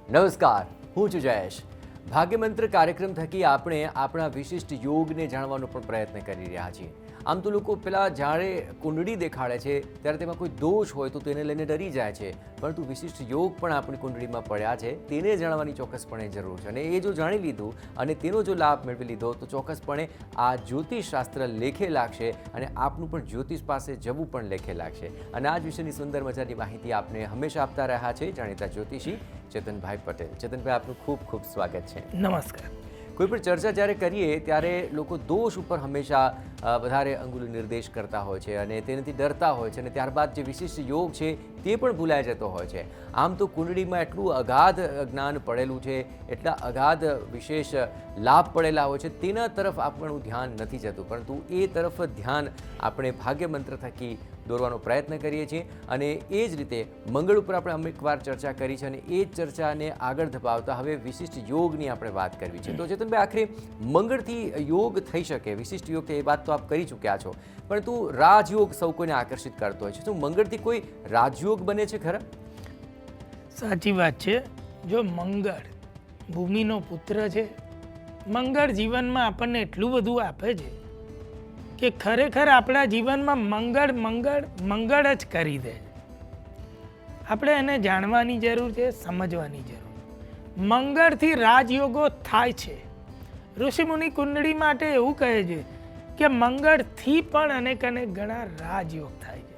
નમસ્કાર, હું છું જયેશ. ભાગ્યમંત્ર કાર્યક્રમ થકી આપણે આપણા વિશિષ્ટ યોગને જાણવાનો પણ પ્રયત્ન કરી રહ્યા છીએ. આમ તો લોકો પેલા જ્યારે કુંડળી દેખાડે છે ત્યારે તેમાં કોઈ દોષ હોય તો તેને લઈને ડરી જાય છે, પરંતુ વિશિષ્ટ યોગ પણ આપણી કુંડળીમાં પડ્યા છે તેને જાણવાની ચોક્કસપણે જરૂર છે. અને એ જો જાણી લીધું અને તેનો જો લાભ મેળવી લીધો તો ચોક્કસપણે આ જ્યોતિષશાસ્ત્ર લેખે લાગશે અને આપનું પણ જ્યોતિષ પાસે જવું પણ લેખે લાગશે. અને આ જ વિશેની સુંદર મજાની માહિતી આપને હંમેશા આપતા રહ્યા છે જાણીતા જ્યોતિષી ચેતનભાઈ પટેલ. ચેતનભાઈ, આપનું ખૂબ ખૂબ સ્વાગત છે. નમસ્કાર. કોઈ પણ ચર્ચા જ્યારે કરીએ ત્યારે લોકો દોષ ઉપર હંમેશા વધારે અંગુલી નિર્દેશ કરતા હોય છે અને તેનાથી ડરતા હોય છે અને ત્યારબાદ જે વિશિષ્ટ યોગ છે તે પણ ભૂલાઈ જતો હોય છે. આમ તો કુંડળીમાં એટલું અગાધ જ્ઞાન પડેલું છે, એટલા અગાધ વિશેષ લાભ પડેલા હોય છે, તેના તરફ આપણું ધ્યાન નથી જતું, પરંતુ એ તરફ ધ્યાન આપણે ભાગ્યમંત્ર થકી દોરવાનો પ્રયત્ન કરીએ છીએ. અને એ જ રીતે મંગળ ઉપર આપણે અમુક વાર ચર્ચા કરી છે અને એ જ ચર્ચાને આગળ ધપાવતા હવે વિશિષ્ટ યોગની આપણે વાત કરવી છે. તો ચેતનભાઈ, આખરે મંગળથી યોગ થઈ શકે, વિશિષ્ટ યોગ એ વાત તો આપ કરી ચૂક્યા છો, પરંતુ રાજયોગ સૌ કોઈને આકર્ષિત કરતો હોય છે. શું મંગળથી કોઈ રાજયોગ બને છે ખરા? સાચી વાત છે. જો મંગળ ભૂમિનો પુત્ર છે, મંગળ જીવનમાં આપણને એટલું બધું આપે છે કે ખરેખર આપણા જીવનમાં મંગળ મંગળ મંગળ જ કરી દે. આપણે એને જાણવાની જરૂર છે, સમજવાની જરૂર. મંગળથી રાજયોગો થાય છે. ઋષિમુનિ કુંડળી માટે એવું કહે છે કે મંગળથી પણ અનેક અનેક ગણા રાજયોગ થાય છે.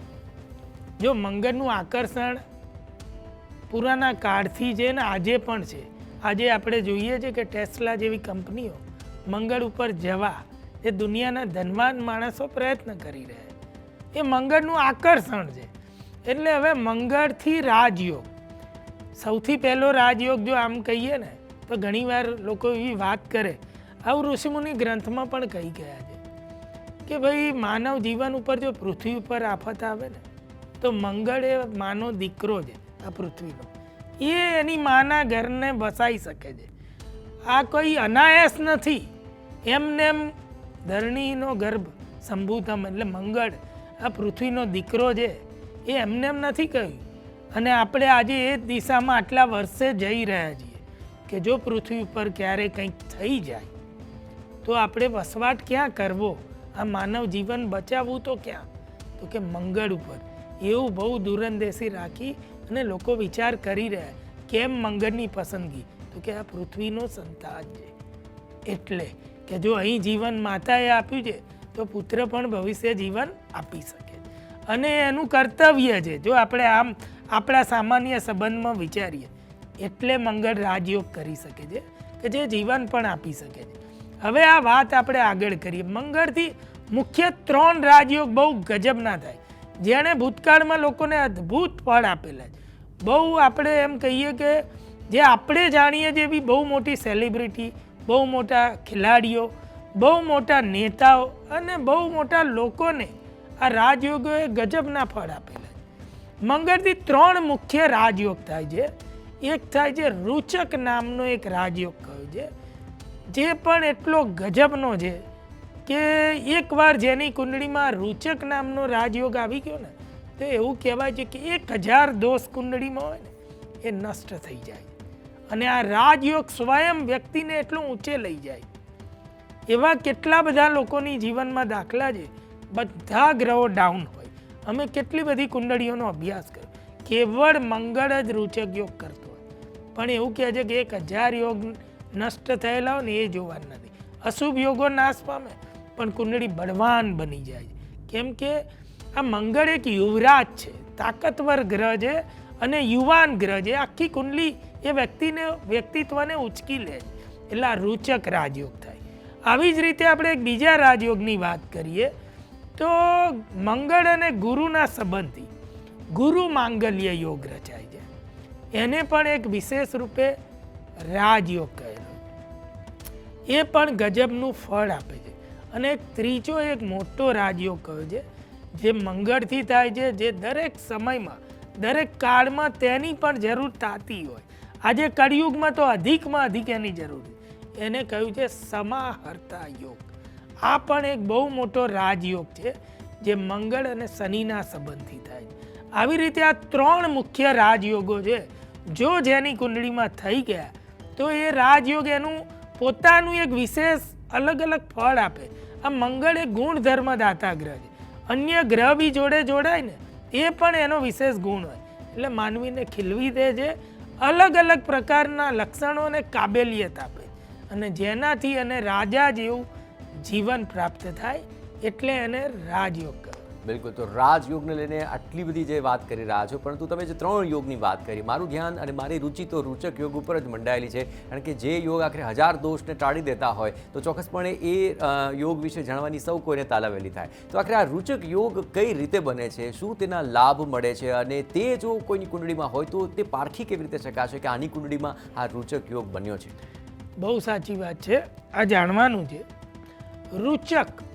જો મંગળનું આકર્ષણ પુરાના કાળથી છે ને આજે પણ છે. આજે આપણે જોઈએ છે કે ટેસ્લા જેવી કંપનીઓ મંગળ ઉપર જવા એ દુનિયાના ધનવાન માણસો પ્રયત્ન કરી રહ્યા છે. એ મંગળનું આકર્ષણ છે. એટલે હવે મંગળથી રાજયોગ, સૌથી પહેલો રાજયોગ જો આમ કહીએ ને તો ઘણીવાર લોકો એવી વાત કરે, આવું ઋષિમુનિ ગ્રંથમાં પણ કહી ગયા છે કે ભાઈ માનવ જીવન ઉપર જો પૃથ્વી ઉપર આફત આવે ને તો મંગળ એ માનો દીકરો છે આ પૃથ્વીનો, એ એની માના ઘરને બસાઈ શકે છે. આ કોઈ અનાયાસ નથી. એમને એમ ધરણીનો ગર્ભ સંભૂતમ એટલે મંગળ આ પૃથ્વીનો દીકરો છે એ એમને એમ નથી કહ્યું. અને આપણે આજે એ દિશામાં આટલા વર્ષે જઈ રહ્યા છીએ કે જો પૃથ્વી ઉપર ક્યારે કંઈક થઈ જાય તો આપણે વસવાટ ક્યાં કરવો, આ માનવ જીવન બચાવવું તો ક્યાં, તો કે મંગળ ઉપર. એવું બહુ દૂરંદેશી રાખી અને લોકો વિચાર કરી રહ્યા. કેમ મંગળની પસંદગી? તો કે આ પૃથ્વીનો સંતાન છે, એટલે કે જો અહીં જીવન માતાએ આપ્યું છે તો પુત્ર પણ ભવિષ્ય જીવન આપી શકે અને એનું કર્તવ્ય છે. જો આપણે આમ આપણા સામાન્ય સંબંધમાં વિચારીએ એટલે મંગળ રાજયોગ કરી શકે છે કે જે જીવન પણ આપી શકે છે. હવે આ વાત આપણે આગળ કરીએ. મંગળથી મુખ્ય 3 રાજયોગ બહુ ગજબના થાય, જેણે ભૂતકાળમાં લોકોને અદ્ભુત ફળ આપેલા છે. બહુ આપણે એમ કહીએ કે જે આપણે જાણીએ જે બી બહુ મોટી સેલિબ્રિટી, બહુ મોટા ખેલાડીઓ, બહુ મોટા નેતાઓ અને બહુ મોટા લોકોને આ રાજયોગોએ ગજબના ફળ આપેલા છે. મંગળથી 3 મુખ્ય રાજયોગ થાય છે. એક થાય છે રૂચક નામનો એક રાજયોગ કયો છે, જે પણ એટલો ગજબનો છે કે એકવાર જેની કુંડળીમાં રૂચક નામનો રાજયોગ આવી ગયો ને તો એવું કહેવાય છે કે 1000 દોષ કુંડળીમાં હોય ને એ નષ્ટ થઈ જાય. અને આ રાજયોગ સ્વયં વ્યક્તિને એટલું ઊંચે લઈ જાય. એવા કેટલા બધા લોકોની જીવનમાં દાખલા છે. બધા ગ્રહો ડાઉન હોય. અમે કેટલી બધી કુંડળીઓનો અભ્યાસ કર્યો, કેવળ મંગળ જ રૂચક યોગ કરતો હોય, પણ એવું કહે છે કે 1000 યોગ નષ્ટ થયેલા હોય ને એ જોવાના નથી. અશુભ યોગો નાશ પામે પણ કુંડળી બળવાન બની જાય છે. કેમ કે આ મંગળ એક યુવરાજ છે, તાકતવર ગ્રહ છે અને યુવાન ગ્રહ છે. આખી કુંડલી એ વ્યક્તિત્વને ઉચકી લે છે. એટલે આ રૂચક રાજયોગ થાય. આવી જ રીતે આપણે એક બીજા રાજયોગની વાત કરીએ તો મંગળ અને ગુરુના સંબંધથી ગુરુ માંગલ્ય યોગ રચાય છે. એને પણ એક વિશેષ રૂપે રાજયોગ કહેલો. એ પણ ગજબનું ફળ આપે છે. અને એક ત્રીજો એક મોટો રાજયોગ કયો છે જે મંગળથી થાય છે, જે દરેક સમયમાં દરેક કાળમાં તેની પણ જરૂર થતી હોય. આજે કળિયુગમાં તો અધિકમાં અધિક એની જરૂર છે. એને કહ્યું છે સમાહર્તા યોગ. આ પણ એક બહુ મોટો રાજયોગ છે જે મંગળ અને શનિના સંબંધથી થાય છે. આવી રીતે આ 3 મુખ્ય રાજયોગો છે જો જેની કુંડળીમાં થઈ ગયા તો એ રાજયોગ એનું પોતાનું એક વિશેષ અલગ અલગ ફળ આપે. આ મંગળ એ ગુણધર્મ દાતા ગ્રહ છે. અન્ય ગ્રહ બી જોડે જોડાય ને એ પણ એનો વિશેષ ગુણ હોય, એટલે માનવીને ખીલવી દે છે, અલગ અલગ પ્રકારના લક્ષણો અને કાબેલિયત આપે, અને જેનાથી એને રાજા જેવું જીવન પ્રાપ્ત થાય, એટલે એને રાજયોગ કહે. બિલકુલ. તો રાજયોગને લઈને આટલી બધી જે વાત કરી રહ્યા છો, પરંતુ તમે જે 3 યોગની વાત કરી, મારું ધ્યાન અને મારી રુચિ તો રૂચક યોગ ઉપર જ મંડાયેલી છે, કારણ કે જે યોગ આખરે 1000 દોષને ટાળી દેતા હોય તો ચોક્કસપણે એ યોગ વિશે જાણવાની સૌ કોઈને તાલાવેલી થાય. તો આખરે આ રૂચક યોગ કઈ રીતે બને છે, શું તેના લાભ મળે છે, અને તે જો કોઈની કુંડળીમાં હોય તો તે પારખી કેવી રીતે શકાશે કે આની કુંડળીમાં આ રૂચક યોગ બન્યો છે? બહુ સાચી વાત છે, આ જાણવાનું છે. રૂચક,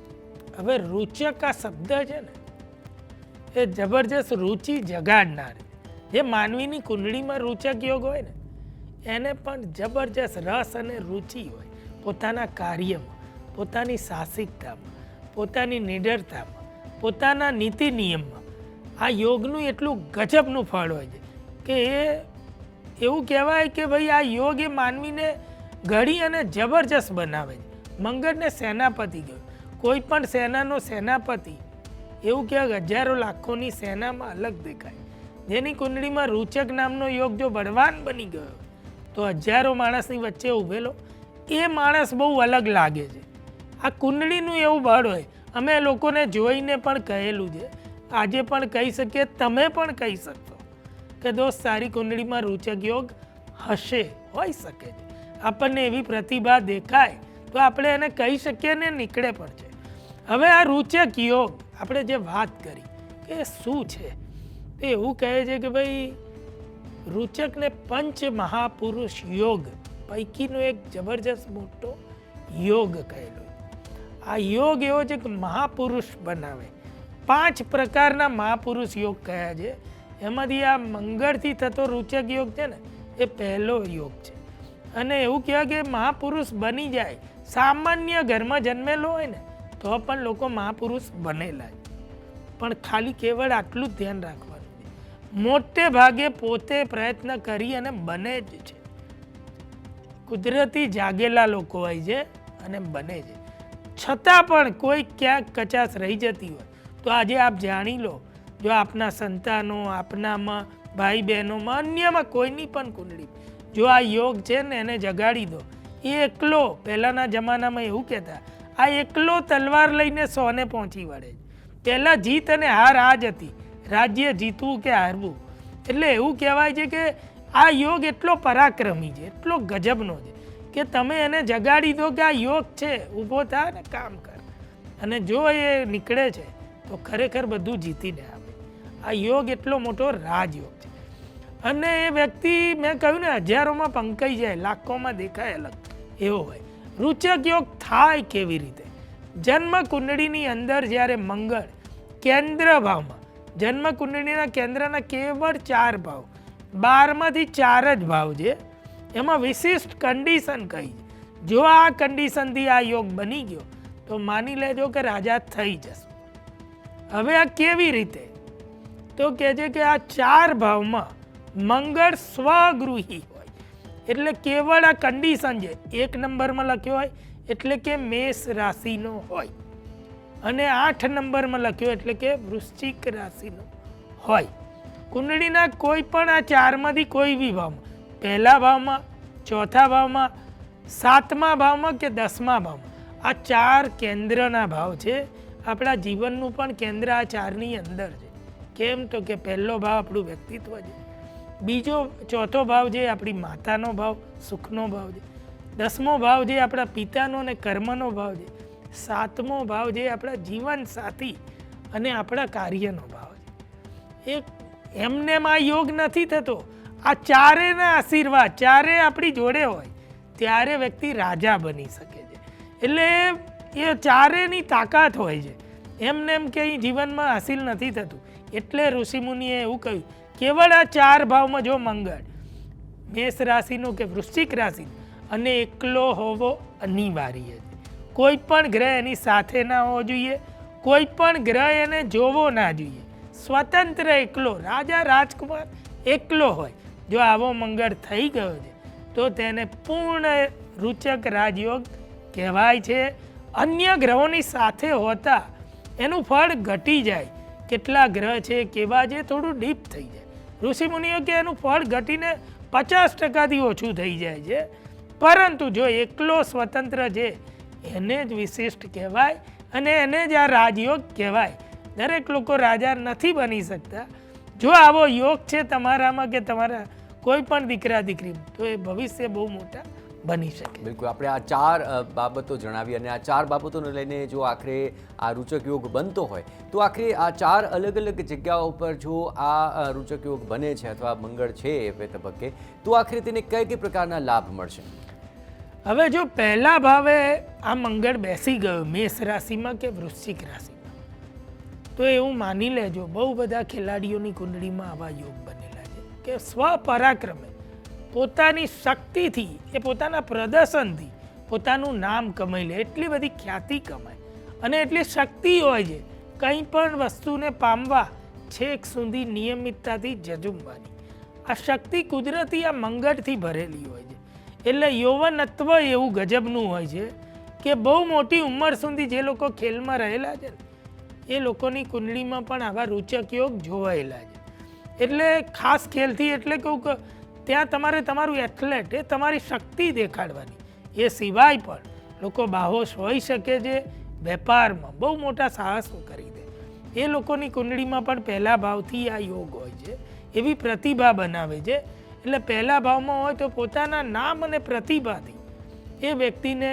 હવે રૂચક આ શબ્દ છે ને એ જબરજસ્ત રુચિ જગાડનાર. જે માનવીની કુંડળીમાં રૂચક યોગ હોય ને એને પણ જબરજસ્ત રસ અને રુચિ હોય પોતાના કાર્યમાં, પોતાની સાહસિકતામાં, પોતાની નિડરતામાં, પોતાના નીતિ નિયમમાં. આ યોગનું એટલું ગજબનું ફળ હોય છે કે એ એવું કહેવાય કે ભાઈ આ યોગ એ માનવીને ઘડી અને જબરજસ્ત બનાવે છે. મંગળને સેનાપતિ કહ્યું. કોઈ પણ સેનાનો સેનાપતિ એવું કહેવાય હજારો લાખોની સેનામાં અલગ દેખાય. જેની કુંડળીમાં રૂચક નામનો યોગ જો બળવાન બની ગયો તો હજારો માણસની વચ્ચે ઊભેલો એ માણસ બહુ અલગ લાગે છે. આ કુંડળીનું એવું બળ હોય. અમે લોકોને જોઈને પણ કહેલું છે, આજે પણ કહી શકીએ, તમે પણ કહી શકશો કે દોસ્ત તારી કુંડળીમાં રૂચક યોગ હશે, હોઈ શકે છે. આપણને એવી પ્રતિભા દેખાય તો આપણે એને કહી શકીએ ને નીકળે પણ છે. હવે આ રૂચક યોગ આપણે જે વાત કરી કે શું છે, તે એવું કહે છે કે ભાઈ રૂચકને પંચ મહાપુરુષ યોગ પૈકીનો એક જબરજસ્ત મોટો યોગ કહેલો. આ યોગ એવો છે કે મહાપુરુષ બનાવે. 5 પ્રકારના મહાપુરુષ યોગ કયા છે, એમાંથી આ મંગળથી થતો રૂચક યોગ છે ને એ પહેલો યોગ છે. અને એવું કહેવાય કે મહાપુરુષ બની જાય. સામાન્ય ઘરમાં જન્મેલો હોય ને તો પણ લોકો મહાપુરુષ બનેલા છે, પણ ખાલી કેવળ આટલું જ ધ્યાન રાખવાનું છે, મોટે ભાગે પોતે પ્રયત્ન કરી અને બને જ છે. કુદરતી જાગેલા લોકો હોય છે અને બને છે. છતાં પણ કોઈ ક્યાંક કચાશ રહી જતી હોય તો આજે આપ જાણી લો, જો આપના સંતાનો, આપનામાં ભાઈ બહેનોમાં, અન્યમાં કોઈની પણ કુંડળી જો આ યોગ છે ને એને જગાડી દો, એ એકલો, પહેલાંના જમાનામાં એવું કહેતા, આ એકલો તલવાર લઈને 100 પહોંચી વળે. પહેલાં જીત અને હાર આ જ હતી, રાજ્ય જીતવું કે હારવું. એટલે એવું કહેવાય છે કે આ યોગ એટલો પરાક્રમી છે, એટલો ગજબનો છે કે તમે એને જગાડી દો કે આ યોગ છે, ઊભો થા ને કામ કર, અને જો એ નીકળે છે તો ખરેખર બધું જીતીને આવે. આ યોગ એટલો મોટો રાજયોગ છે. અને એ વ્યક્તિ, મેં કહ્યું ને, હજારોમાં પંકાઈ જાય, લાખોમાં દેખાય અલગ, એવો હોય. રૂચક યોગ થાય કેવી રીતે? જન્મ કુંડળીની અંદર જ્યારે મંગળ કેન્દ્ર ભાવમાં, જન્મ કુંડળીના કેન્દ્રના કેવળ 4 ભાવ, 12માંથી 4 જ ભાવ છે, એમાં વિશિષ્ટ કન્ડિશન કઈ છે. જો આ કન્ડિશનથી આ યોગ બની ગયો તો માની લેજો કે રાજા થઈ જશે. હવે આ કેવી રીતે? તો કહે છે કે આ 4 ભાવમાં મંગળ સ્વગૃહી હોય, એટલે કેવળ આ કન્ડિશન છે. 1 નંબરમાં લખ્યો હોય એટલે કે મેષ રાશિનો હોય, અને 8 નંબરમાં લખ્યો એટલે કે વૃશ્ચિક રાશિનો હોય. કુંડળીના કોઈ પણ આ 4માંથી કોઈ બી ભાવમાં, પહેલા ભાવમાં, ચોથા ભાવમાં, 7મા ભાવમાં કે 10મા ભાવમાં, આ 4 કેન્દ્રના ભાવ છે. આપણા જીવનનું પણ કેન્દ્ર આ 4ની અંદર છે. કેમ? તો કે પહેલો ભાવ આપણું વ્યક્તિત્વ છે, બીજો, ચોથો ભાવ જે આપણી માતાનો ભાવ, સુખનો ભાવ છે, 10મો ભાવ જે આપણા પિતાનો અને કર્મનો ભાવ છે, 7મો ભાવ જે આપણા જીવન સાથી અને આપણા કાર્યનો ભાવ છે. એમને આ યોગ નથી થતો. આ 4ના આશીર્વાદ, 4 આપણી જોડે હોય ત્યારે વ્યક્તિ રાજા બની શકે છે. એટલે એ 4ની તાકાત હોય છે. એમને એમ કંઈ જીવનમાં હાસિલ નથી થતું. એટલે ઋષિમુનિએ એવું કહ્યું, કેવળ આ 4 ભાવમાં જો મંગળ મેષ રાશિનો કે વૃશ્ચિક રાશિ અને એકલો હોવો અનિવાર્ય છે. કોઈ પણ ગ્રહ એની સાથે ના હોવો જોઈએ, કોઈ પણ ગ્રહ એને જોવો ના જોઈએ. સ્વતંત્ર એકલો, રાજા રાજકુમાર એકલો હોય જો આવો મંગળ થઈ ગયો છે તો તેને પૂર્ણ રૂચક રાજયોગ કહેવાય છે. અન્ય ગ્રહોની સાથે હોતા એનું ફળ ઘટી જાય. કેટલા ગ્રહ છે કેવા છે થોડું ડીપ થઈ જાય. ઋષિમુનિઓ કે એનું ફળ ઘટીને 50%થી ઓછું થઈ જાય છે. પરંતુ જો એકલો સ્વતંત્ર છે એને જ વિશિષ્ટ કહેવાય અને એને જ આ રાજયોગ કહેવાય. દરેક લોકો રાજા નથી બની શકતા. જો આવો યોગ છે તમારામાં કે તમારા કોઈ પણ દીકરા દીકરી તો એ ભવિષ્ય બહુ મોટા બની શકે. બિલકુલ, આપણે આ 4 બાબતો જણાવી અને આ 4 બાબતોને લઈને જો આખરે આ રૂચક યોગ બનતો હોય તો આખરે આ 4 અલગ અલગ જગ્યાઓ પર જો આ રૂચક યોગ બને છે અથવા મંગળ છે એ તબક્કે તો આખરે તેને કઈ કઈ પ્રકારના લાભ મળશે? હવે જો પહેલા ભાવે આ મંગળ બેસી ગયો મેષ રાશિમાં કે વૃશ્ચિક રાશિમાં તો એવું માની લેજો બહુ બધા ખેલાડીઓની કુંડળીમાં આવા યોગ બનેલા છે કે સ્વપરાક્રમે પોતાની શક્તિથી એ પોતાના પ્રદર્શનથી પોતાનું નામ કમાઈ લે. એટલી બધી ખ્યાતિ કમાય અને એટલી શક્તિ હોય છે કંઈ પણ વસ્તુને પામવા છેક સુધી નિયમિતતાથી જજુમવાની. આ શક્તિ કુદરતી આ મંગળથી ભરેલી હોય છે. એટલે યૌવનત્વ એવું ગજબનું હોય છે કે બહુ મોટી ઉંમર સુધી જે લોકો ખેલમાં રહેલા છે ને એ લોકોની કુંડળીમાં પણ આવા રૂચક યોગ જોવાયેલા છે. એટલે ખાસ ખેલથી એટલે કહું કે ત્યાં તમારે તમારું એથ્લેટ એ તમારી શક્તિ દેખાડવાની. એ સિવાય પણ લોકો બાહોશ હોઈ શકે છે વેપારમાં બહુ મોટા સાહસો કરી દે. એ લોકોની કુંડળીમાં પણ પહેલા ભાવથી આ યોગ હોય છે એવી પ્રતિભા બનાવે છે. એટલે પહેલા ભાવમાં હોય તો પોતાના નામ અને પ્રતિભાથી એ વ્યક્તિને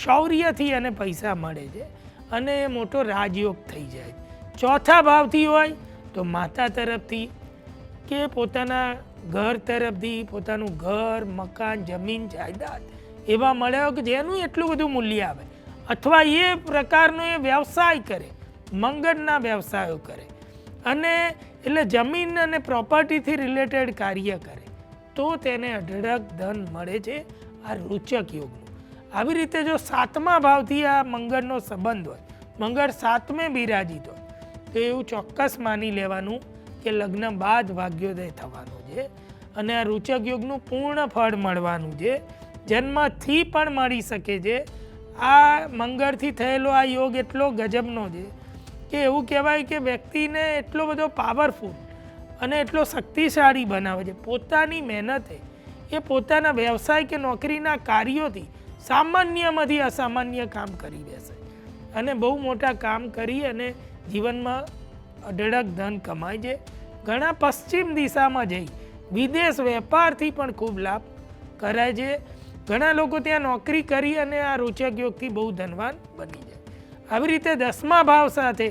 શૌર્યથી અને પૈસા મળે છે અને એ મોટો રાજયોગ થઈ જાય. ચોથા ભાવથી હોય તો માતા તરફથી કે પોતાના ઘર તરફથી પોતાનું ઘર મકાન જમીન જાયદાદ એવા મળ્યા કે જેનું એટલું બધું મૂલ્ય આવે અથવા એ પ્રકારનો એ વ્યવસાય કરે મંગળના વ્યવસાયો કરે અને એટલે જમીન અને પ્રોપર્ટીથી રિલેટેડ કાર્ય કરે તો તેને અઢળક ધન મળે છે આ રૂચક યોગનું. આવી રીતે જો 7મા ભાવથી આ મંગળનો સંબંધ હોય મંગળ 7મે બિરાજિત હોય તો એવું ચોક્કસ માની લેવાનું કે લગ્ન બાદ ભાગ્યોદય થવાનું છે અને આ રૂચક યોગનું પૂર્ણ ફળ મળવાનું છે. જન્મથી પણ મળી શકે છે. આ મંગળથી થયેલો આ યોગ એટલો ગજબનો છે કે એવું કહેવાય કે વ્યક્તિને એટલો બધો પાવરફુલ અને એટલો શક્તિશાળી બનાવે છે. પોતાની મહેનતે એ પોતાના વ્યવસાય કે નોકરીના કાર્યોથી સામાન્યમાંથી અસામાન્ય કામ કરી બેસે અને બહુ મોટા કામ કરી અને જીવનમાં અઢળક ધન કમાય છે. ઘણા પશ્ચિમ દિશામાં જઈ વિદેશ વેપારથી પણ ખૂબ લાભ કરાય છે. ઘણા લોકો ત્યાં નોકરી કરી અને આ રૂચક યોગથી બહુ ધનવાન બની જાય. આવી રીતે 10મા ભાવ સાથે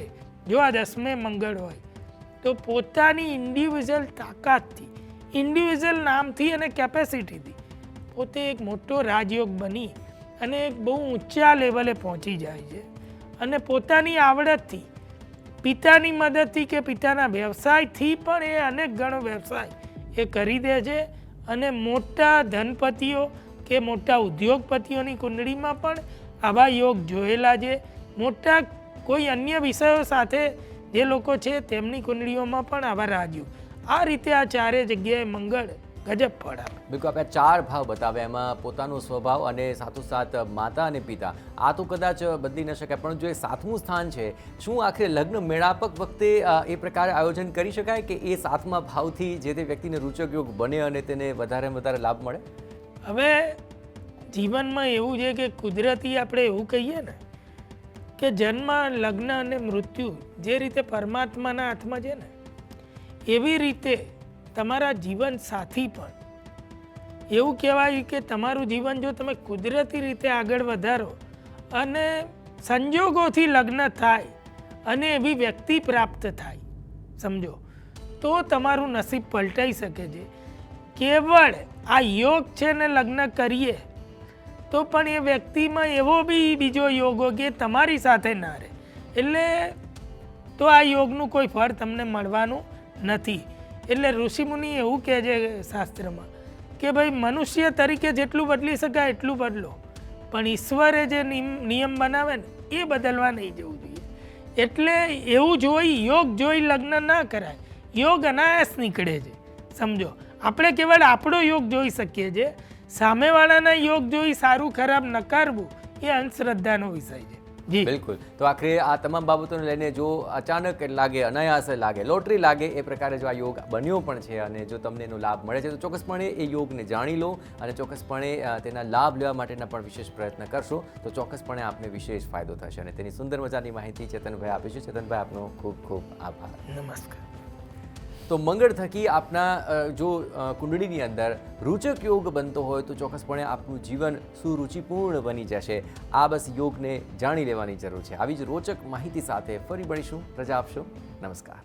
જો આ 10મે મંગળ હોય તો પોતાની ઇન્ડિવિજ્યુઅલ તાકાતથી ઇન્ડિવિજ્યુઅલ નામથી અને કેપેસિટીથી પોતે એક મોટો રાજયોગ બની અને એક બહુ ઊંચા લેવલે પહોંચી જાય છે અને પોતાની આવડતથી પિતાની મદદથી કે પિતાના વ્યવસાયથી પણ એ અનેક ગણો વ્યવસાય એ કરી દે છે અને મોટા ધનપતિઓ કે મોટા ઉદ્યોગપતિઓની કુંડળીમાં પણ આવા યોગ જોયેલા છે. મોટા કોઈ અન્ય વિષયો સાથે જે લોકો છે તેમની કુંડળીઓમાં પણ આવા રાજયોગ. આ રીતે આ 4 જગ્યાએ મંગળ ગજબ ફળ આપે. બિલકુલ, આપણે 4 ભાવ બતાવ્યા એમાં પોતાનો સ્વભાવ અને સાથોસાથ માતા અને પિતા આ તો કદાચ બદલી ન શકાય પણ જો એ 7મું સ્થાન છે શું આખરે લગ્ન મેળાપક વખતે એ પ્રકારે આયોજન કરી શકાય કે એ 7મા ભાવથી જે તે વ્યક્તિને રૂચક યોગ બને અને તેને વધારે વધારે લાભ મળે? હવે જીવનમાં એવું છે કે કુદરતી આપણે એવું કહીએ ને કે જન્મ લગ્ન અને મૃત્યુ જે રીતે પરમાત્માના હાથમાં છે ને એવી રીતે તમારા જીવન સાથી પણ એવું કહેવાય કે તમારું જીવન જો તમે કુદરતી રીતે આગળ વધારો અને સંજોગોથી લગ્ન થાય અને એવી વ્યક્તિ પ્રાપ્ત થાય સમજો તો તમારું નસીબ પલટાઈ શકે છે. કેવળ આ યોગ છે ને લગ્ન કરીએ તો પણ એ વ્યક્તિમાં એવો બી બીજો યોગ કે તમારી સાથે ના રહે એટલે તો આ યોગનું કોઈ ફળ તમને મળવાનું નથી. એટલે ઋષિમુનિ એવું કહે છે શાસ્ત્રમાં કે ભાઈ મનુષ્ય તરીકે જેટલું બદલી શકાય એટલું બદલો પણ ઈશ્વરે જે નિયમ બનાવે ને એ બદલવા નહીં જવું જોઈએ. એટલે એવું જોઈ યોગ જોઈ લગ્ન ના કરાય. યોગ અનાયાસ નીકળે છે સમજો. આપણે કેવળ આપણો યોગ જોઈ શકીએ છીએ, સામેવાળાના યોગ જોઈ સારું ખરાબ નકારવું એ અંધશ્રદ્ધાનો વિષય છે. જી બિલકુલ. તો આખરે આ તમામ બાબતોને લઈને જો અચાનક લાગે, અનાયાસે લાગે, લોટરી લાગે, એ પ્રકારે જો આ યોગ બન્યો પણ છે અને જો તમને એનો લાભ મળે છે તો ચોક્કસપણે એ યોગને જાણી લો અને ચોક્કસપણે તેના લાભ લેવા માટેના પણ વિશેષ પ્રયત્ન કરશો તો ચોક્કસપણે આપને વિશેષ ફાયદો થશે. અને તેની સુંદર મજાની માહિતી ચેતનભાઈ આપી છે. ચેતનભાઈ, આપનો ખૂબ ખૂબ આભાર. નમસ્કાર. તો મંગળ થકી આપના જો કુંડળીની અંદર રૂચક યોગ બનતો હોય તો ચોક્કસપણે આપનું જીવન સુરુચિપૂર્ણ બની જશે. આ બસ યોગને જાણી લેવાની જરૂર છે. આવી જ રોચક માહિતી સાથે ફરી મળીશું. રજા આપશો. નમસ્કાર.